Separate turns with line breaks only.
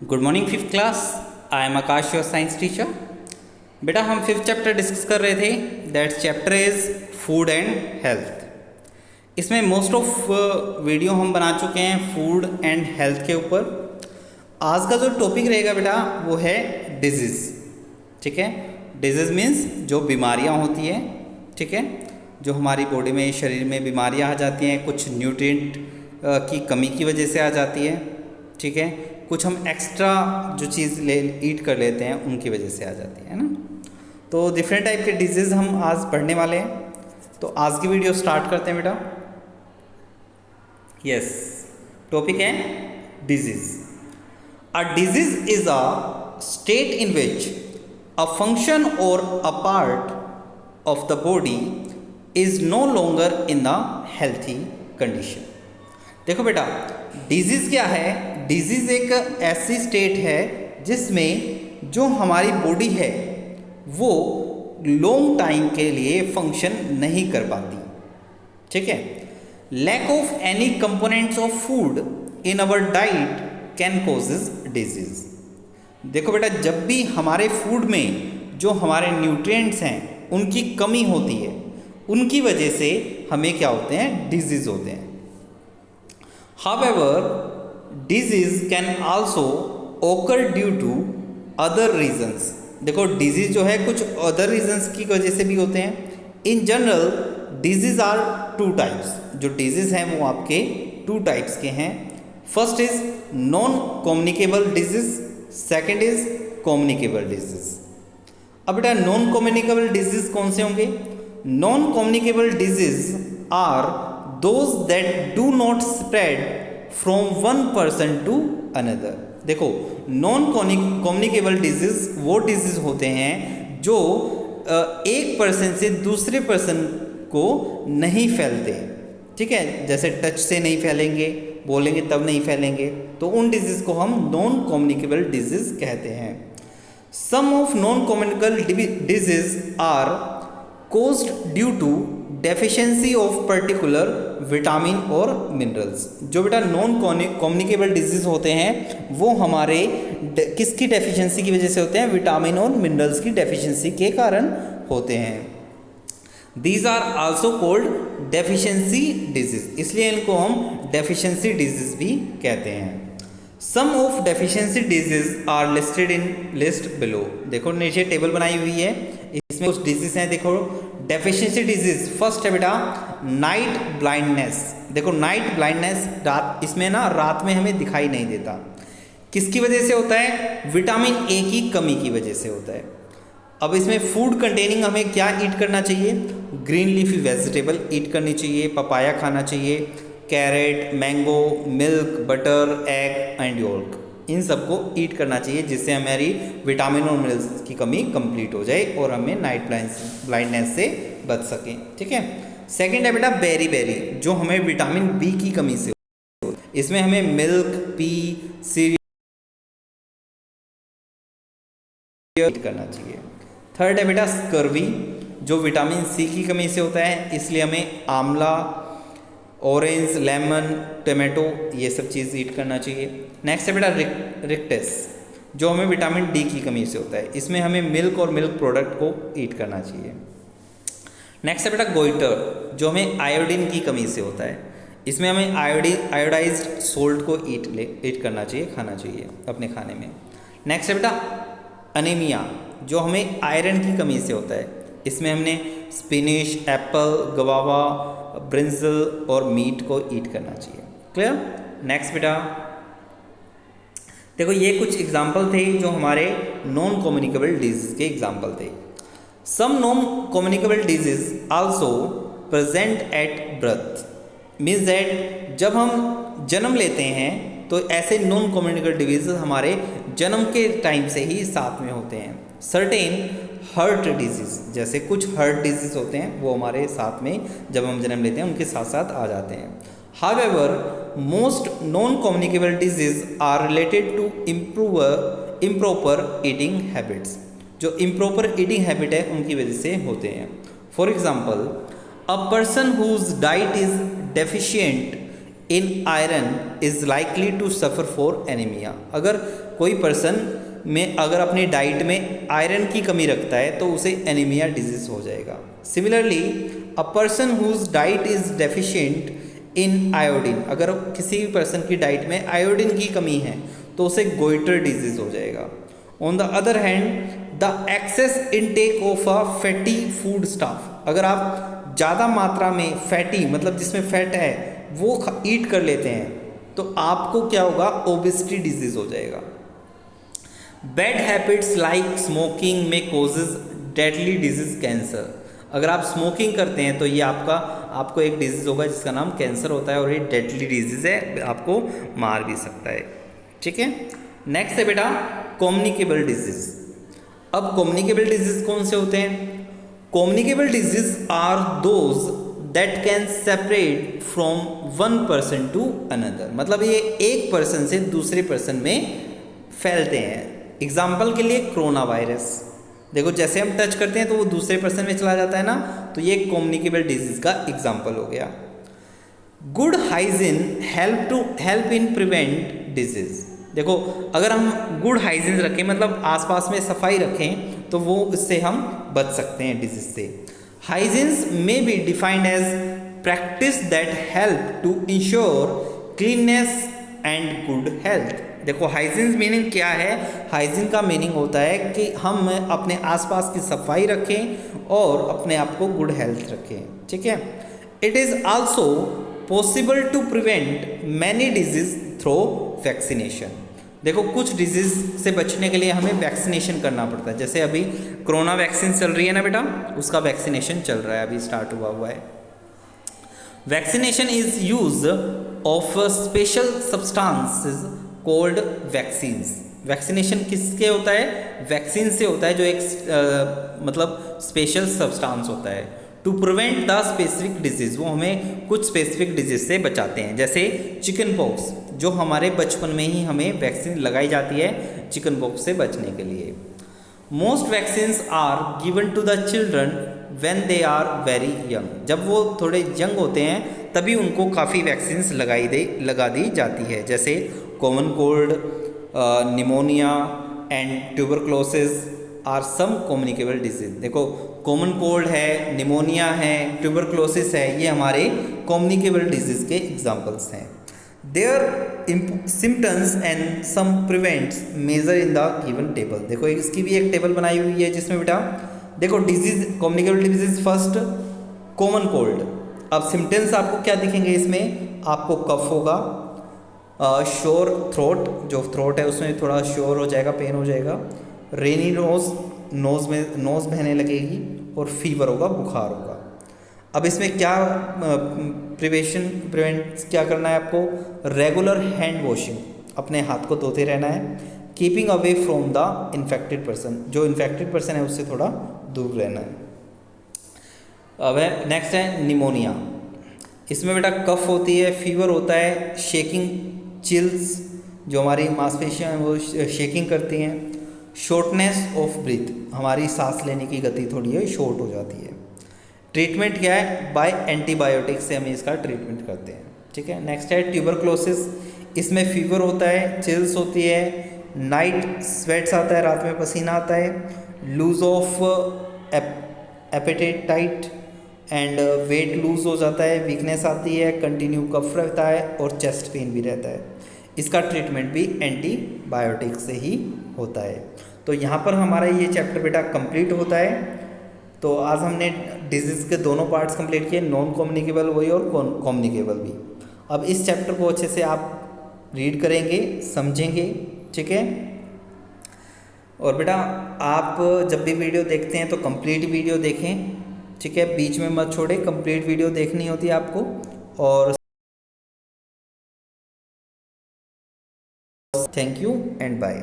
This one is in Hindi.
Good morning fifth class. I am Akash your science teacher. बेटा हम फिफ्थ चैप्टर डिस्कस कर रहे थे, that chapter is food and health. इसमें मोस्ट ऑफ वीडियो हम बना चुके हैं फूड एंड हेल्थ के ऊपर। आज का जो टॉपिक रहेगा बेटा वो है डिजीज़। ठीक है, डिजीज़ मीन्स जो बीमारियां होती हैं। ठीक है, जो हमारी बॉडी में शरीर में बीमारियां आ जाती हैं, कुछ न्यूट्रिएंट की कमी की वजह से आ जाती है। ठीक है, कुछ हम एक्स्ट्रा जो चीज़ ईट कर लेते हैं उनकी वजह से आ जाती है ना। तो डिफरेंट टाइप के डिजीज़ हम आज पढ़ने वाले हैं। तो आज की वीडियो स्टार्ट करते हैं बेटा। यस, टॉपिक है disease. A disease is a state in which a function or a part of the body is no longer in the healthy condition. देखो बेटा, डिजीज़ क्या है? डिजीज़ एक ऐसी स्टेट है जिसमें जो हमारी बॉडी है वो लॉन्ग टाइम के लिए फंक्शन नहीं कर पाती। ठीक है, lack of any components of food in our diet can causes disease. देखो बेटा, जब भी हमारे फूड में जो हमारे न्यूट्रिएंट्स हैं उनकी कमी होती है, उनकी वजह से हमें क्या होते हैं? डिजीज़ होते हैं। However, disease can also occur due to other reasons। देखो, डिजीज जो है कुछ अदर रीजंस की वजह से भी होते हैं। In general disease are two types. जो डिजीज हैं वो आपके टू टाइप्स के हैं। First is non communicable disease, second is communicable disease. अब बेटा, नॉन कम्युनिकेबल डिजीज कौन से होंगे? Non communicable disease are those that do not spread from one person to another। देखो, नॉन कम्युनिकेबल डिजीज वो डिजीज होते हैं जो एक पर्सन से दूसरे पर्सन को नहीं फैलते। ठीक है, जैसे टच से नहीं फैलेंगे, बोलेंगे तब नहीं फैलेंगे, तो उन डिजीज को हम नॉन कम्युनिकेबल डिजीज कहते हैं। Some of non communicable disease are caused due to deficiency of particular vitamin or minerals. जो बेटा नॉन कम्युनिकेबल डिजीज होते हैं वो हमारे किसकी डेफिशिएंसी की वजह से होते हैं? विटामिन और मिनरल्स की डेफिशिएंसी के कारण होते हैं। These are also called deficiency disease, इसलिए इनको हम डेफिशिएंसी डिजीज भी कहते हैं। Some of deficiency disease are listed in list below. देखो, नीचे टेबल बनाई हुई है, इसमें कुछ डिजीज हैं। देखो, डेफिशिएंसी डिजीज फर्स्ट है बेटा नाइट ब्लाइंडनेस। देखो, नाइट ब्लाइंडनेस रात, इसमें ना रात में हमें दिखाई नहीं देता। किसकी वजह से होता है? विटामिन ए की कमी की वजह से होता है। अब इसमें फूड कंटेनिंग हमें क्या ईट करना चाहिए? ग्रीन लीफी वेजिटेबल ईट करनी चाहिए, पपाया खाना चाहिए, carrot, mango, milk, butter, egg and yolk, इन सबको ईट करना चाहिए जिससे हमारी विटामिन और मिनरल्स की कमी कंप्लीट हो जाए और हमें नाइट ब्लाइंडनेस से बच सकें। ठीक है, सेकंड है बेटा बेरी बेरी, जो हमें विटामिन बी की कमी से हो। इसमें हमें मिल्क, पी, सीरियल करना चाहिए। थर्ड है बेटा स्कर्वी, जो विटामिन सी की कमी से होता है, इसलिए हमें आंवला, ऑरेंज, लेमन, टमाटो ये सब चीज़ ईट करना चाहिए। नेक्स्ट है बेटा रिक्टेस, जो हमें विटामिन डी की कमी से होता है, इसमें हमें मिल्क और मिल्क प्रोडक्ट को ईट करना चाहिए। नेक्स्ट है बेटा गोइटर, जो हमें आयोडीन की कमी से होता है, इसमें हमें आयोडाइज्ड सोल्ट को ईट करना चाहिए, खाना चाहिए अपने खाने में। नेक्स्ट है बेटा अनीमिया, जो हमें आयरन की कमी से होता है, इसमें हमने स्पिनिश, एप्पल, गवावा, ब्रिंजल और मीट को ईट करना चाहिए। क्लियर? नेक्स्ट बेटा देखो, ये कुछ एग्जाम्पल थे जो हमारे नॉन कम्युनिकेबल डिजीज के एग्जाम्पल थे। Some non communicable disease also present at birth, means that जब हम जन्म लेते हैं तो ऐसे नॉन कम्युनिकेबल डिजीज हमारे जन्म के टाइम से ही साथ में होते हैं। सर्टेन हार्ट डिजीज़, जैसे कुछ हार्ट डिजीज़ होते हैं वो हमारे साथ में जब हम जन्म लेते हैं उनके साथ साथ आ जाते हैं। However most non communicable disease are related to improper eating habits. जो इम्प्रॉपर ईटिंग हैबिट है उनकी वजह से होते हैं। For example, a person whose diet is deficient in iron is likely to suffer for anaemia. अगर कोई पर्सन में अगर अपनी डाइट में आयरन की कमी रखता है तो उसे एनीमिया डिजीज हो जाएगा। Similarly a person whose diet is deficient in iodine, अगर किसी भी पर्सन की डाइट में आयोडीन की कमी है तो उसे गोइटर डिजीज हो जाएगा। On the other hand the excess intake of a fatty food stuff, अगर आप ज़्यादा मात्रा में फैटी मतलब जिसमें फैट है वो ईट कर लेते हैं तो आपको क्या होगा, ओबेसिटी डिजीज हो जाएगा। बैड हैबिट्स लाइक स्मोकिंग में कोजेज डेडली डिजीज कैंसर, अगर आप स्मोकिंग करते हैं तो ये आपको एक डिजीज़ होगा जिसका नाम कैंसर होता है और ये डेडली डिजीज़ है, आपको मार भी सकता है। ठीक है, नेक्स्ट है बेटा कम्युनिकेबल डिजीज़। अब कम्युनिकेबल डिजीज़ कौन से होते हैं? Communicable disease are those that can separate from one person to another, मतलब ये एक पर्सन से दूसरे पर्सन में फैलते हैं। एग्जाम्पल के लिए कोरोना वायरस, देखो जैसे हम टच करते हैं तो वो दूसरे पर्सन में चला जाता है ना, तो ये कम्युनिकेबल डिजीज़ का एग्जाम्पल हो गया। Good hygiene help in prevent disease, देखो अगर हम गुड हाइजीन रखें मतलब आसपास में सफाई रखें तो वो इससे हम बच सकते हैं डिजीज़ से। Hygienes may be defined as practice that help to ensure cleanliness and good health. देखो हाइजीन मीनिंग क्या है? हाइजीन का मीनिंग होता है कि हम अपने आसपास की सफाई रखें और अपने आप को गुड हेल्थ रखें। ठीक है, it is also possible to prevent many disease through vaccination. देखो कुछ डिजीज़ से बचने के लिए हमें वैक्सीनेशन करना पड़ता है, जैसे अभी कोरोना वैक्सीन चल रही है ना बेटा, उसका वैक्सीनेशन चल रहा है, अभी स्टार्ट हुआ है। Vaccination is use of special substances cold vaccines. Vaccination किसके होता है? वैक्सीन से होता है, जो एक मतलब स्पेशल सब्सटेंस होता है to prevent the specific disease, वो हमें कुछ स्पेसिफिक डिजीज़ से बचाते हैं। जैसे चिकन पॉक्स, जो हमारे बचपन में ही हमें वैक्सीन लगाई जाती है चिकन पॉक्स से बचने के लिए। Most vaccines are given to the children when they are very young, जब वो थोड़े यंग होते हैं तभी उनको काफ़ी वैक्सीन्स लगा दी जाती है, जैसे common cold, pneumonia and tuberculosis are some communicable disease. देखो कॉमन कोल्ड है, निमोनिया है, ट्यूबरक्लोसिस है, ये हमारे कम्युनिकेबल डिजीज़ के एग्जाम्पल्स हैं। Their symptoms and some prevents measure in the given table. देखो इसकी भी एक टेबल बनाई हुई है जिसमें बेटा देखो disease communicable disease first common cold. अब सिम्टम्स आपको क्या दिखेंगे इसमें? आपको कफ होगा, श्योर थ्रोट, जो थ्रोट है उसमें थोड़ा श्योर हो जाएगा, पेन हो जाएगा, रेनी नोज़ बहने लगेगी और फीवर होगा, बुखार होगा। अब इसमें क्या प्रिवेंट क्या करना है आपको? रेगुलर हैंड वॉशिंग, अपने हाथ को धोते रहना है। Keeping away from the infected person, जो इन्फेक्टेड पर्सन है उससे थोड़ा दूर रहना है। अब है नेक्स्ट है निमोनिया, इसमें बेटा कफ होती है, फीवर होता है, शेकिंग, चिल्स, जो हमारी मांसपेशियां हैं वो शेकिंग करती हैं, शॉर्टनेस ऑफ ब्रीथ, हमारी सांस लेने की गति थोड़ी है शॉर्ट हो जाती है। ट्रीटमेंट क्या है? बाय एंटीबायोटिक से हम इसका ट्रीटमेंट करते हैं। ठीक है, नेक्स्ट है ट्यूबरक्लोसिस, इसमें फीवर होता है, चिल्स होती है, नाइट स्वेट्स आता है, रात में पसीना आता है, lose of appetite and weight lose हो जाता है, वीकनेस आती है, कंटिन्यू कफ रहता है और चेस्ट पेन भी रहता है। इसका ट्रीटमेंट भी एंटीबायोटिक से ही होता है। तो यहाँ पर हमारा ये चैप्टर बेटा कंप्लीट होता है। तो आज हमने डिजीज़ के दोनों पार्ट्स कंप्लीट किए, नॉन कम्युनिकेबल वही और कम्युनिकेबल भी। अब इस चैप्टर को अच्छे से आप रीड करेंगे, समझेंगे। ठीक है, और बेटा आप जब भी वीडियो देखते हैं तो कंप्लीट वीडियो देखें। ठीक है, बीच में मत छोड़े, कंप्लीट वीडियो देखनी होती है आपको। और थैंक यू एंड बाय।